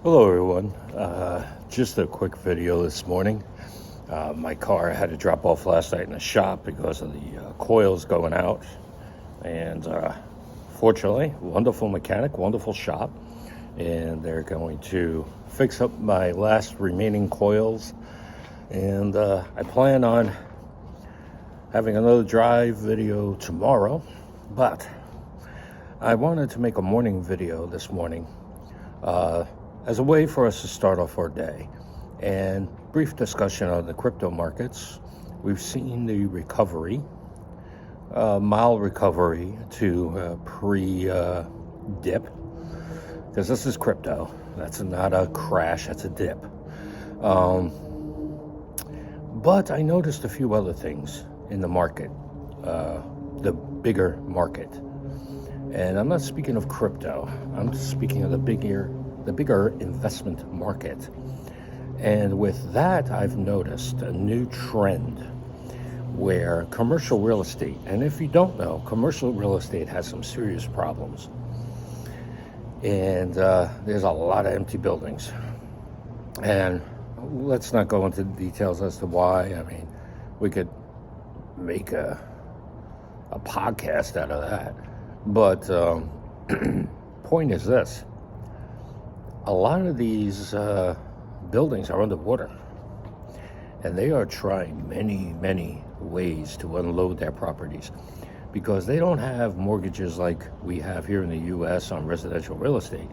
Hello everyone, just a quick video this morning. My car had to drop off last night in the shop because of the coils going out, and fortunately, wonderful mechanic, wonderful shop, and they're going to fix up my last remaining coils, and I plan on having another drive video tomorrow, but I wanted to make a morning video this morning as a way for us to start off our day. And brief discussion on the crypto markets. We've seen the recovery, mild recovery to pre-dip, because this is crypto. That's not a crash, that's a dip. But I noticed a few other things in the market, the bigger market. And I'm not speaking of crypto, I'm speaking of the bigger investment market. And with that, I've noticed a new trend where commercial real estate, and if you don't know, commercial real estate has some serious problems. And there's a lot of empty buildings. And let's not go into details as to why. I mean, we could make a podcast out of that. But point is this. A lot of these buildings are underwater, and they are trying many ways to unload their properties because they don't have mortgages like we have here in the U.S. on residential real estate.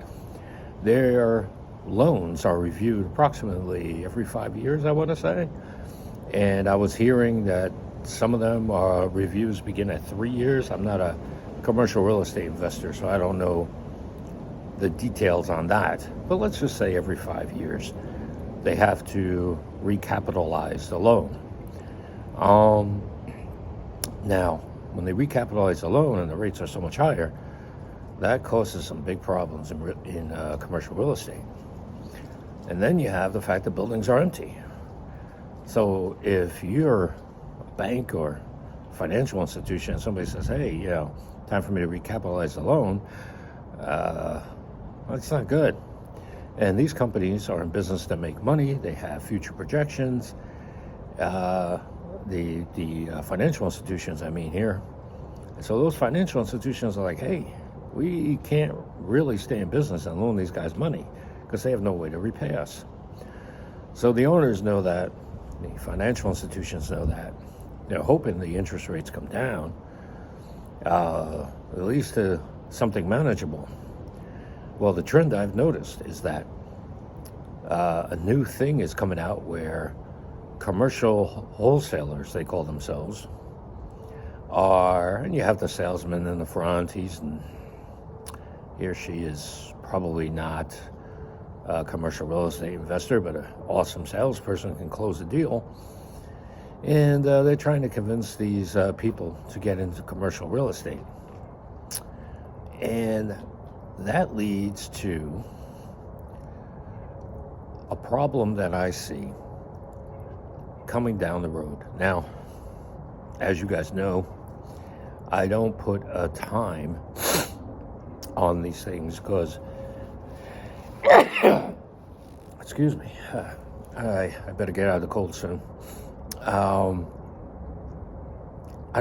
Their loans are reviewed approximately every 5 years, I want to say, and I was hearing that some of them reviews begin at 3 years. I'm not a commercial real estate investor, so I don't know the details on that, but let's just say every 5 years they have to recapitalize the loan. Now, when they recapitalize the loan and the rates are so much higher, that causes some big problems in commercial real estate. And then you have the fact that buildings are empty. So if you're a bank or financial institution and somebody says, hey, time for me to recapitalize the loan, that's not good. And these companies are in business to make money. They have future projections. The financial institutions, I mean, here. So those financial institutions are like, hey, we can't really stay in business and loan these guys money because they have no way to repay us. So the owners know that. The financial institutions know that. They're hoping the interest rates come down, at least to something manageable. Well, the trend I've noticed is that a new thing is coming out where commercial wholesalers, they call themselves, and you have the salesman in the front, he or she is probably not a commercial real estate investor, but an awesome salesperson can close a deal. And they're trying to convince these people to get into commercial real estate. And that leads to a problem that I see coming down the road. Now, as you guys know, I don't put a time on these things because, excuse me, I better get out of the cold soon. I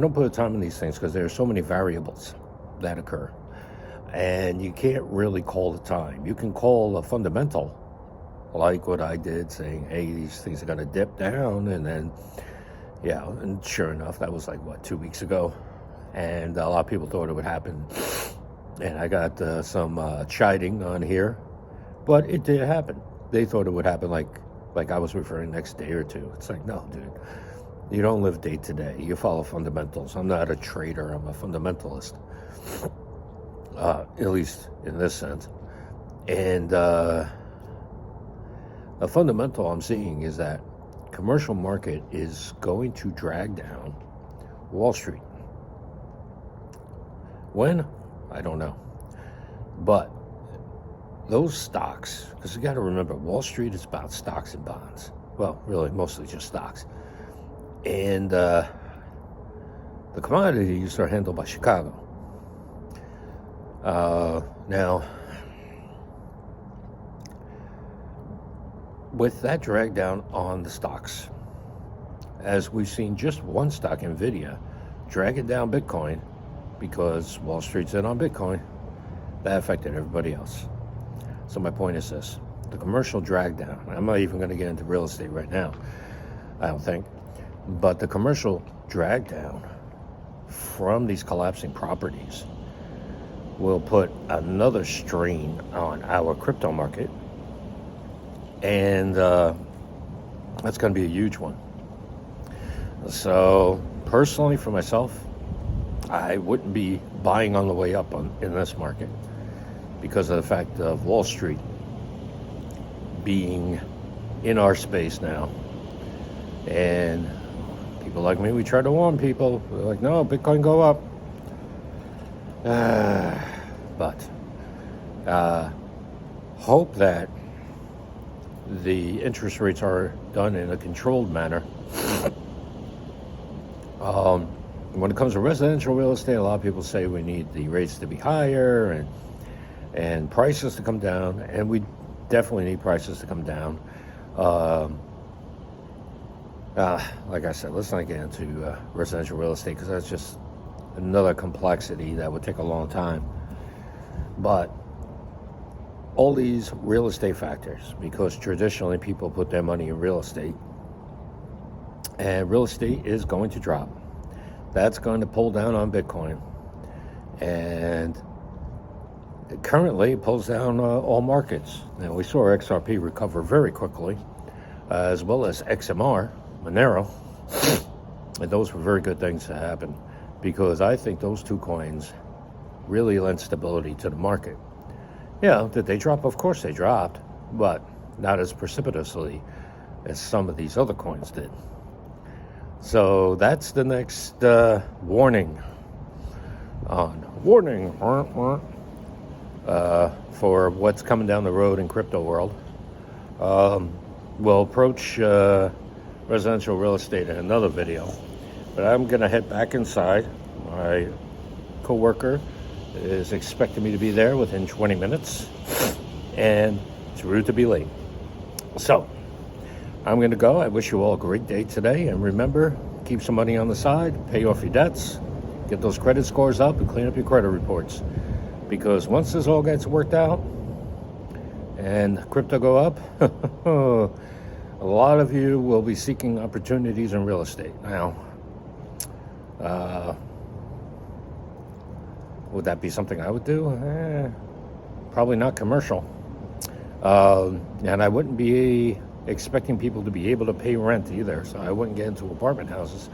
don't put a time on these things because there are so many variables that occur. And you can't really call the time. You can call a fundamental, like what I did, saying, hey, these things are going to dip down. And then, and sure enough, that was 2 weeks ago. And a lot of people thought it would happen. And I got some chiding on here. But it did happen. They thought it would happen like I was referring next day or two. It's like, no, dude. You don't live day to day. You follow fundamentals. I'm not a trader. I'm a fundamentalist. At least in this sense. And the fundamental I'm seeing is that commercial market is going to drag down Wall Street. When? I don't know. But those stocks, because you got to remember, Wall Street is about stocks and bonds. Well, really, mostly just stocks. And the commodities are handled by Chicago. Now, with that drag down on the stocks, as we've seen just one stock, Nvidia, dragging down Bitcoin because Wall Street's in on Bitcoin, that affected everybody else. So my point is this: the commercial drag down. I'm not even going to get into real estate right now, I don't think, but the commercial drag down from these collapsing properties will put another strain on our crypto market, and that's going to be a huge one. So personally, for myself, I wouldn't be buying on the way up in this market because of the fact of Wall Street being in our space now. And people like me, we try to warn people. We're like, no, Bitcoin go up. But hope that the interest rates are done in a controlled manner. When it comes to residential real estate, a lot of people say we need the rates to be higher and prices to come down, and we definitely need prices to come down. Like I said, let's not get into residential real estate because that's just another complexity that would take a long time. But all these real estate factors, because traditionally people put their money in real estate, and real estate is going to drop. That's going to pull down on Bitcoin. And currently it pulls down all markets. Now, we saw XRP recover very quickly, as well as XMR, Monero. And those were very good things to happen, because I think those two coins really lend stability to the market. Yeah, did they drop? Of course they dropped, but not as precipitously as some of these other coins did. So that's the next warning for what's coming down the road in crypto world. We'll approach residential real estate in another video, but I'm going to head back inside. My coworker is expecting me to be there within 20 minutes, and it's rude to be late. So I'm going to go. I wish you all a great day today, and remember, keep some money on the side, pay off your debts, get those credit scores up, and clean up your credit reports. Because once this all gets worked out and crypto go up, a lot of you will be seeking opportunities in real estate. Now, would that be something I would do? Probably not commercial. And I wouldn't be expecting people to be able to pay rent either, so I wouldn't get into apartment houses.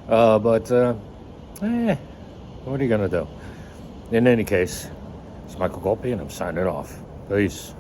But what are you going to do? In any case, it's Michael Golpe, and I'm signing off. Peace.